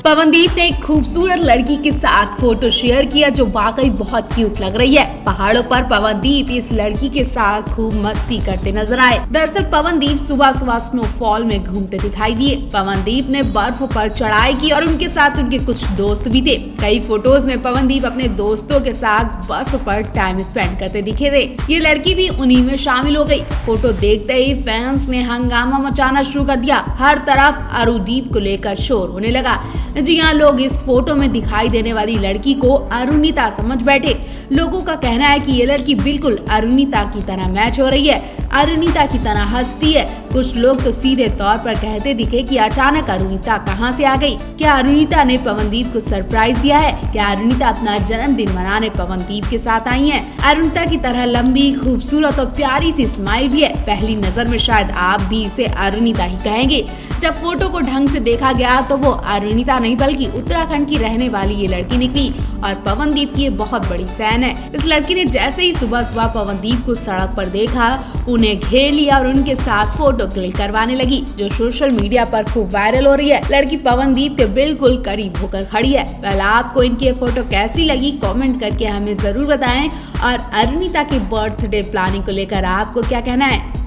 पवनदीप ने एक खूबसूरत लड़की के साथ फोटो शेयर किया जो वाकई बहुत क्यूट लग रही है। पहाड़ों पर पवनदीप इस लड़की के साथ खूब मस्ती करते नजर आए। दरअसल पवनदीप सुबह सुबह स्नोफॉल में घूमते दिखाई दिए। पवनदीप ने बर्फ पर चढ़ाई की और उनके साथ उनके कुछ दोस्त भी थे। कई फोटोज में पवनदीप अपने दोस्तों के साथ बर्फ पर टाइम स्पेंड करते दिखे थे। ये लड़की भी उन्हीं में शामिल हो गई। फोटो देखते ही फैंस ने हंगामा मचाना शुरू कर दिया। हर तरफ अरुदीप को लेकर शोर होने लगा। जी हाँ, लोग इस फोटो में दिखाई देने वाली लड़की को अरुणिता समझ बैठे। लोगों का कहना है कि ये लड़की बिल्कुल अरुणिता की तरह मैच हो रही है, अरुणिता की तरह हंसती है। कुछ लोग तो सीधे तौर पर कहते दिखे कि अचानक अरुणिता कहां से आ गई। क्या अरुणिता ने पवनदीप को सरप्राइज दिया है? क्या अरुणिता अपना जन्मदिन मनाने पवनदीप के साथ आई है? अरुणिता की तरह लंबी, खूबसूरत और प्यारी सी स्माइल भी है। पहली नजर में शायद आप भी इसे अरुणिता ही कहेंगे। जब फोटो को ढंग से देखा गया तो वो अरुणिता नहीं बल्कि उत्तराखंड की रहने वाली ये लड़की निकली और पवनदीप की ये बहुत बड़ी फैन है। इस लड़की ने जैसे ही सुबह सुबह पवनदीप को सड़क पर देखा, उन्हें घेर लिया और उनके साथ फोटो क्लिक करवाने लगी, जो सोशल मीडिया पर खूब वायरल हो रही है। लड़की पवनदीप के बिल्कुल करीब होकर खड़ी है। पहले आपको इनकी ये फोटो कैसी लगी कमेंट करके हमें जरूर बताएं और अरुणिता की बर्थडे प्लानिंग को लेकर आपको क्या कहना है।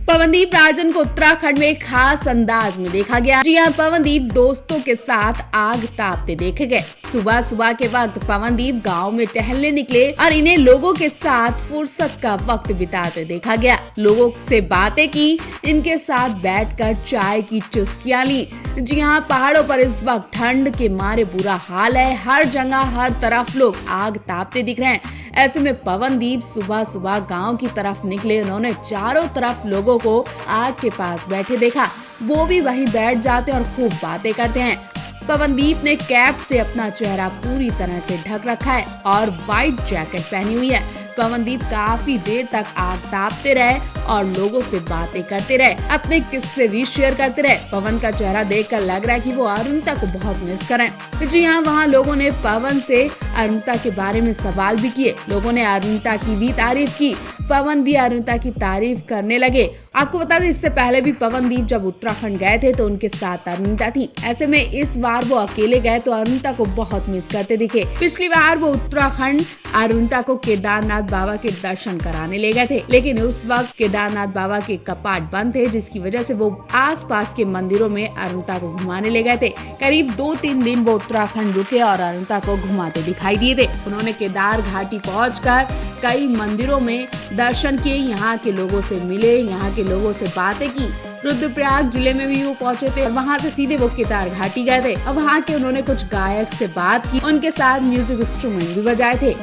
पवनदीप राजन को उत्तराखंड में खास अंदाज में देखा गया। जी हाँ, पवनदीप दोस्तों के साथ आग तापते देखे गए। सुबह सुबह के वक्त पवनदीप गांव में टहलने निकले और इन्हें लोगों के साथ फुर्सत का वक्त बिताते देखा गया। लोगों से बातें की, इनके साथ बैठकर चाय की चुस्कियां ली। जी हाँ, पहाड़ों पर इस वक्त ठंड के मारे बुरा हाल है। हर जगह हर तरफ लोग आग तापते दिख रहे हैं। ऐसे में पवनदीप सुबह सुबह गांव की तरफ निकले। उन्होंने चारों तरफ लोगों को आग के पास बैठे देखा। वो भी वहीं बैठ जाते और खूब बातें करते हैं। पवनदीप ने कैप से अपना चेहरा पूरी तरह से ढक रखा है और व्हाइट जैकेट पहनी हुई है। पवनदीप काफी देर तक आग तापते रहे और लोगों से बातें करते रहे, अपने किस्से भी शेयर करते रहे। पवन का चेहरा देखकर लग रहा है कि वो अरुणिता को बहुत मिस करें। जी हाँ, वहाँ लोगों ने पवन से अरुणिता के बारे में सवाल भी किए। लोगों ने अरुणिता की भी तारीफ की। पवन भी अरुणिता की तारीफ करने लगे। आपको बता दें, इससे पहले भी पवनदीप जब उत्तराखंड गए थे तो उनके साथ अरुणिता थी। ऐसे में इस बार वो अकेले गए तो अरुणिता को बहुत मिस करते दिखे। पिछली बार वो उत्तराखंड अरुणिता को केदारनाथ बाबा के दर्शन कराने ले गए थे, लेकिन उस वक्त केदारनाथ बाबा के कपाट बंद थे, जिसकी वजह से वो आसपास के मंदिरों में अरुणिता को घुमाने ले गए थे। करीब 2-3 दिन वो उत्तराखंड रुके और अरुणिता को घुमाते दिखाई दिए थे। उन्होंने केदार घाटी पहुंचकर कई मंदिरों में दर्शन किए, यहाँ के लोगों से मिले, यहाँ के लोगों से बातें की। रुद्रप्रयाग जिले में भी वो पहुंचे थे और वहां से सीधे वो केदार घाटी गए थे और वहां के उन्होंने कुछ गायक से बात की, उनके साथ म्यूजिक इंस्ट्रूमेंट भी बजाए थे।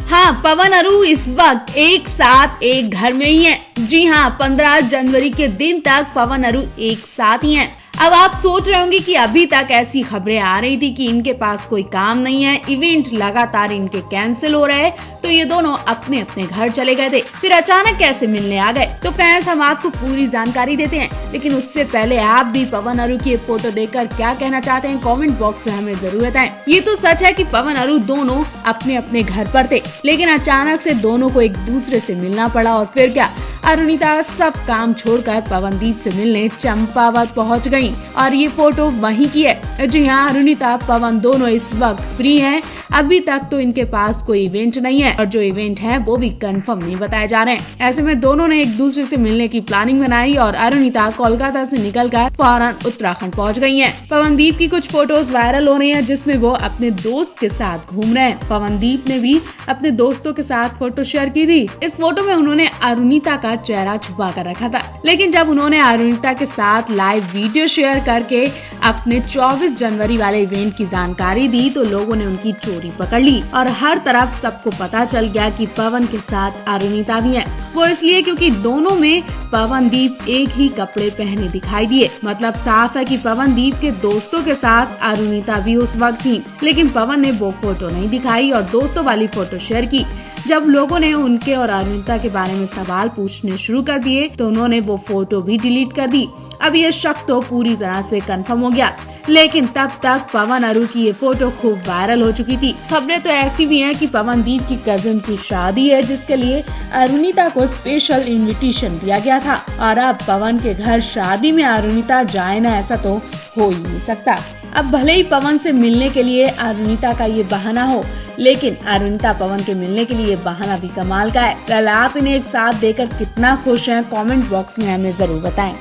हाँ, पवन अरु इस वक्त एक साथ एक घर में ही है। जी हाँ, 15 जनवरी के दिन तक पवन अरु एक साथ ही हैं। अब आप सोच रहे होंगे कि अभी तक ऐसी खबरें आ रही थी कि इनके पास कोई काम नहीं है, इवेंट लगातार इनके कैंसिल हो रहे हैं, तो ये दोनों अपने अपने घर चले गए थे। फिर अचानक कैसे मिलने आ गए? तो फैंस, हम आपको पूरी जानकारी देते हैं, लेकिन उससे पहले आप भी पवन अरु की फोटो देखकर क्या कहना चाहते हैं कमेंट बॉक्स में हमें जरूर बताएं। ये तो सच है कि पवन अरु दोनों अपने अपने घर पर थे, लेकिन अचानक से दोनों को एक दूसरे से मिलना पड़ा और फिर क्या, अरुणिता सब काम छोड़कर पवनदीप से मिलने चंपावत पहुंच गई और ये फोटो वहीं की है। जी हाँ, अरुणिता पवन दोनों इस वक्त फ्री हैं। अभी तक तो इनके पास कोई इवेंट नहीं है और जो इवेंट है वो भी कंफर्म नहीं बताए जा रहे हैं। ऐसे में दोनों ने एक दूसरे से मिलने की प्लानिंग बनाई और अरुणिता कोलकाता से निकलकर फौरन उत्तराखंड पहुंच गई हैं। पवनदीप की कुछ फोटोज वायरल हो रही हैं जिसमें वो अपने दोस्त के साथ घूम रहे हैं। पवनदीप ने भी अपने दोस्तों के साथ फोटो शेयर की थी। इस फोटो में उन्होंने अरुणिता का चेहरा छुपा कर रखा था, लेकिन जब उन्होंने अरुणिता के साथ लाइव वीडियो शेयर करके अपने 24 जनवरी वाले इवेंट की जानकारी दी तो लोगों ने उनकी चोरी पकड़ ली और हर तरफ सबको पता चल गया कि पवन के साथ अरुणिता भी है। वो इसलिए क्योंकि दोनों में पवनदीप एक ही कपड़े पहने दिखाई दिए। मतलब साफ है कि पवनदीप के दोस्तों के साथ अरुणिता भी उस वक्त थी, लेकिन पवन ने वो फोटो नहीं दिखाई और दोस्तों वाली फोटो शेयर की। जब लोगों ने उनके और अरुणिता के बारे में सवाल पूछने शुरू कर दिए तो उन्होंने वो फोटो भी डिलीट कर दी। अब ये शक तो पूरी तरह से कंफर्म हो गया, लेकिन तब तक पवन अरु की ये फोटो खूब वायरल हो चुकी थी। खबरें तो ऐसी भी हैं कि पवनदीप की कजिन की शादी है जिसके लिए अरुणिता को स्पेशल इनविटेशन दिया गया था और अब पवन के घर शादी में अरुणिता जाए ना, ऐसा तो हो ही नहीं सकता। अब भले ही पवन से मिलने के लिए अरुणिता का ये बहाना हो, लेकिन अरुणिता पवन के मिलने के लिए बहाना भी कमाल का है। कल आप इन्हें एक साथ देखकर कितना खुश हैं, कमेंट बॉक्स में हमें जरूर बताएं।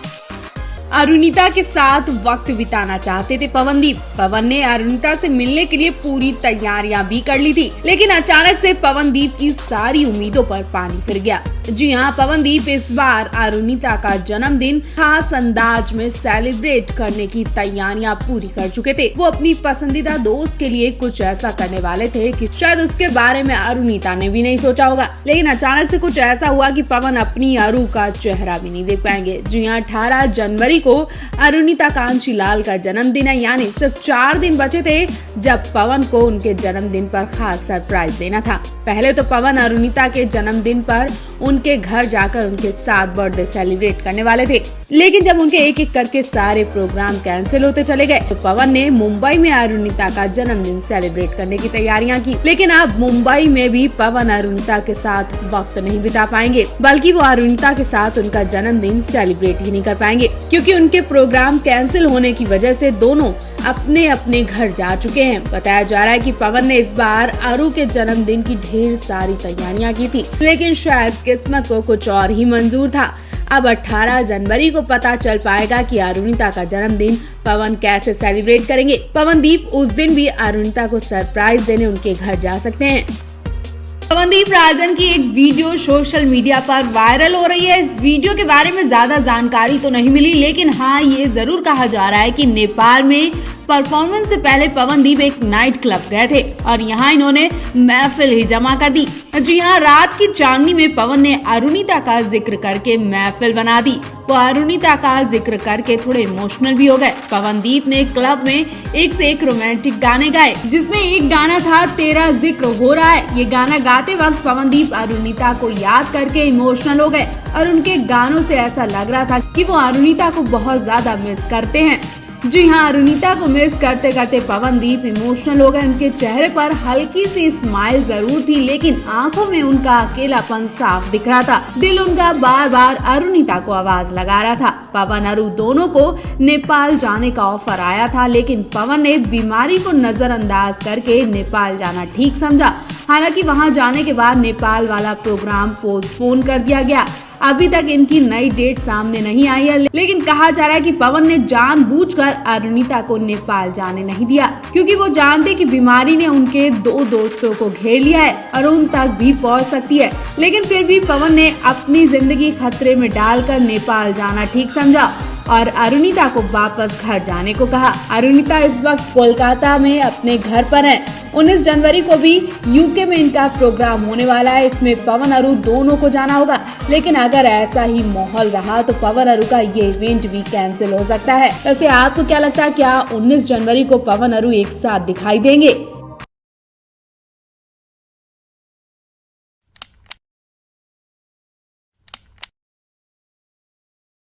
अरुणिता के साथ वक्त बिताना चाहते थे पवनदीप। पवन ने अरुणिता से मिलने के लिए पूरी तैयारियां भी कर ली थी, लेकिन अचानक से पवनदीप की सारी उम्मीदों पर पानी फिर गया। जी हाँ, पवनदीप इस बार अरुणिता का जन्मदिन खास अंदाज में सेलिब्रेट करने की तैयारियां पूरी कर चुके थे। वो अपनी पसंदीदा दोस्त के लिए कुछ ऐसा करने वाले थे कि शायद उसके बारे में अरुणिता ने भी नहीं सोचा होगा, लेकिन अचानक से कुछ ऐसा हुआ कि पवन अपनी अरु का चेहरा भी नहीं देख पाएंगे। जी हाँ, 18 जनवरी को अरुणिता कांचीलाल का जन्मदिन है, यानी सिर्फ 4 दिन बचे थे जब पवन को उनके जन्मदिन पर खास सरप्राइज देना था। पहले तो पवन अरुणिता के जन्मदिन पर उनके घर जाकर उनके साथ बर्थडे सेलिब्रेट करने वाले थे, लेकिन जब उनके एक एक करके सारे प्रोग्राम कैंसिल होते चले गए तो पवन ने मुंबई में अरुणिता का जन्मदिन सेलिब्रेट करने की तैयारियां की। लेकिन अब मुंबई में भी पवन अरुणिता के साथ वक्त नहीं बिता पाएंगे, बल्कि वो अरुणिता के साथ उनका जन्मदिन सेलिब्रेट ही नहीं कर पाएंगे, क्योंकि उनके प्रोग्राम कैंसिल होने की वजह से दोनों अपने अपने घर जा चुके हैं। बताया जा रहा है कि पवन ने इस बार अरु के जन्मदिन की ढेर सारी तैयारियां की थी, लेकिन शायद किस्मत को कुछ और ही मंजूर था। अब 18 जनवरी को पता चल पाएगा कि अरुणिता का जन्मदिन पवन कैसे सेलिब्रेट करेंगे। पवनदीप उस दिन भी अरुणिता को सरप्राइज देने उनके घर जा सकते हैं। पवनदीप राजन की एक वीडियो सोशल मीडिया पर वायरल हो रही है। इस वीडियो के बारे में ज्यादा जानकारी तो नहीं मिली, लेकिन हाँ, ये जरूर कहा जा रहा है कि नेपाल में परफॉर्मेंस से पहले पवनदीप एक नाइट क्लब गए थे और यहाँ इन्होंने महफिल ही जमा कर दी। जी हाँ, रात की चांदनी में पवन ने अरुणिता का जिक्र करके महफिल बना दी। वो अरुणिता का जिक्र करके थोड़े इमोशनल भी हो गए। पवनदीप ने क्लब में एक से एक रोमांटिक गाने गाए, जिसमें एक गाना था तेरा जिक्र हो रहा है। ये गाना गाते वक्त पवनदीप अरुणिता को याद करके इमोशनल हो गए और उनके गानों से ऐसा लग रहा था कि वो अरुणिता को बहुत ज्यादा मिस करते हैं। जी हाँ, अरुणिता को मिस करते करते पवनदीप इमोशनल हो गए। उनके चेहरे पर हल्की सी स्माइल जरूर थी, लेकिन आंखों में उनका अकेलापन साफ दिख रहा था। दिल उनका बार बार अरुणिता को आवाज लगा रहा था। पवन अरु दोनों को नेपाल जाने का ऑफर आया था, लेकिन पवन ने बीमारी को नजरअंदाज करके नेपाल जाना ठीक समझा। हालांकि वहां जाने के बाद नेपाल वाला प्रोग्राम पोस्टपोन कर दिया गया। अभी तक इनकी नई डेट सामने नहीं आई है, लेकिन कहा जा रहा है कि पवन ने जानबूझकर अरुणिता को नेपाल जाने नहीं दिया, क्योंकि वो जानते कि बीमारी ने उनके 2 दोस्तों को घेर लिया है और उन तक भी पहुंच सकती है। लेकिन फिर भी पवन ने अपनी जिंदगी खतरे में डालकर नेपाल जाना ठीक समझा और अरुणिता को वापस घर जाने को कहा। अरुणिता इस वक्त कोलकाता में अपने घर पर है। 19 जनवरी को भी यूके में इनका प्रोग्राम होने वाला है। इसमें पवन अरु दोनों को जाना होगा, लेकिन अगर ऐसा ही माहौल रहा तो पवन अरु का ये इवेंट भी कैंसिल हो सकता है। वैसे आपको क्या लगता है, क्या 19 जनवरी को पवन अरु एक साथ दिखाई देंगे?